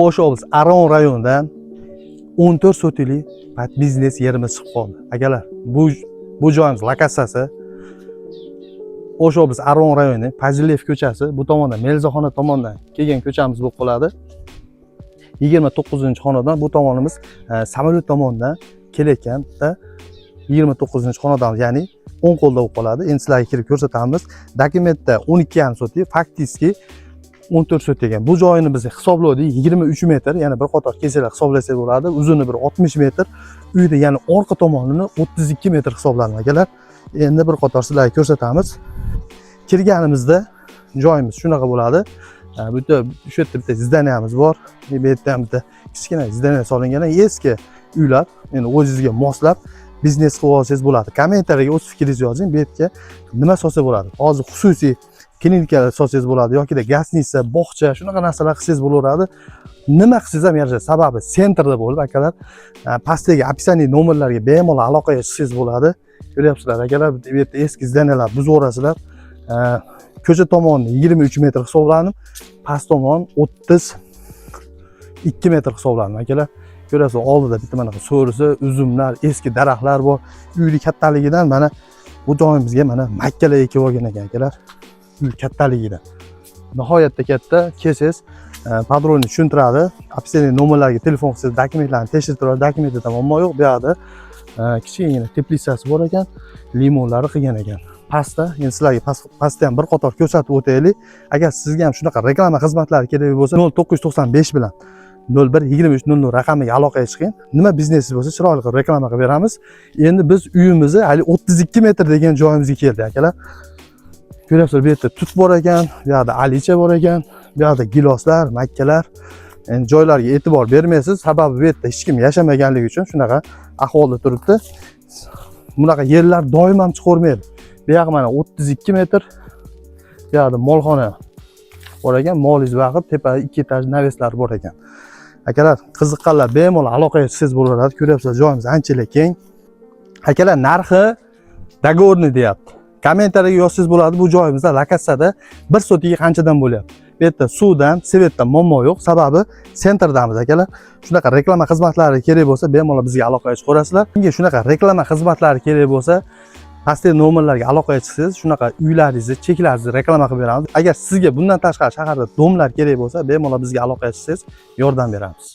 O'sh oblasti Aron rayonidan 14 sotiklik biznes yerimiz chiqib qoldi. Akalar, bu joyimiz lokatsiyasi O'sh oblasti Aron rayoni Fazilev ko'chasi, bu tomonda Melzaxona tomonidan kelgan ko'chamiz bo'lib qoladi. 29-xonadan bu tomonimiz samolyot tomonidan kelayotganda 29-xonadon, ya'ni 10 qo'lda bo'lib qoladi. Endi sizlarga kirib ko'rsatamiz. Dokumentda 12,5 sotik, faktiski 14 sotik ekan. Bu joyini biz hisobladik 23 metr, ya'ni bir qator kesalar hisoblasak bo'ladi. Uzuni bir 60 metr. Uyda ya'ni orqa tomonini 32 metr hisoblanadi akalar. Endi bir qator sizlarga ko'rsatamiz. Kirganimizda joyimiz shunaqa bo'ladi. Bu yerda shu yerda bitta zdaniyamiz bor. Bu yerda ham bitta kichkina zdaniya solingan eski uylar. Endi o'zingizga moslab biznes qilib olsangiz bo'ladi. Kommentariyaga o'z fikringizni yozing. Bu yerga nima solsa bo'ladi? Hozir xususiy klinikalar solsangiz bo'ladi yoki gastnitsa, bog'cha, shunaqa narsalar qilsangiz bo'laveradi. Nima qilsangiz ham yarashadi. Sababi sentrda bo'lib, akalar, pastdagi opisioniy nomerlarga bemalol aloqaga chiqsangiz bo'ladi. Ko'ryapsizlar, akalar, bu yerda eski zdaniyalar buzaverasizlar. Ko'cha tomoni 23 metr hisoblanib, past tomon 32 metr hisoblanib, akalar. Ko'rasiz, oldida bitta mana so'risi, uzumlar, eski daraxtlar bor. Uyli kattaligidan mana bu joyimizga mana makkalar ekib olgan ekan, akalar. Uy kattaligidan. Nihoyatda katta. Kelsangiz, padronni tushuntiradi. Opisioniy nomerlarga telefon qilsangiz, dokumentlarni tekshirtiradi. Dokumentda muammo yo'q. Bu yerda kichkina teplitsasi bor ekan, limonlari qilgan ekan. Pastda, endi sizlarga pastda ham bir qator ko'rsatib o'taylik. Agar sizga ham shunaqa reklama xizmatlari kerak bo'lsa, 0995 bilan 012300 raqamiga aloqaga chiqing. Nima biznesingiz bo'lsa, chiroyli qilib reklama qilib beramiz. Endi biz uyimizni hali 32 metr degan joyimizga keldik, akalar. Ko'ryapsizlar, bu yerda tut bor ekan, bu yerda alicha bor ekan, bu yerda giloslar, makkalar. Endi joylarga e'tibor bermaysiz, sababi bu yerda hech kim yashamaganligi uchun shunaqa ahvolda turibdi. Bunaqa yerlar doim ham chiqavermaydi. Bu yoq mana 32 metr. Bu yerda molxona bor ekan, molingiz vaqib, tepada 2 etaj naveslar bor ekan. Akalar, qiziqqanlar bemalol aloqaga chiqsangiz bo'laveradi. Ko'ryapsizlar, joyimiz anchalik keng. Akalar, narxi dogovorni deyapti. Kommentariyaga yozsangiz bo'ladi. Bu joyimizda lokatsiyada 1 sotiga qanchadan bo'lyapti. Bu yerda suvdan, svetdan muammo yo'q. Sababi sentrdamiz, akalar. Shunaqa reklama xizmatlari kerak bo'lsa, bemalol bizga aloqaga chiqaverasizlar. Unga shunaqa reklama xizmatlari kerak bo'lsa, pastdagi nomerlarga aloqaga chiqsangiz, shunaqa uylaringizni, cheklaringizni reklama qilib beramiz. Agar sizga bundan tashqari shaharda domlar kerak bo'lsa, bemalol bizga aloqaga chiqsangiz, yordam beramiz.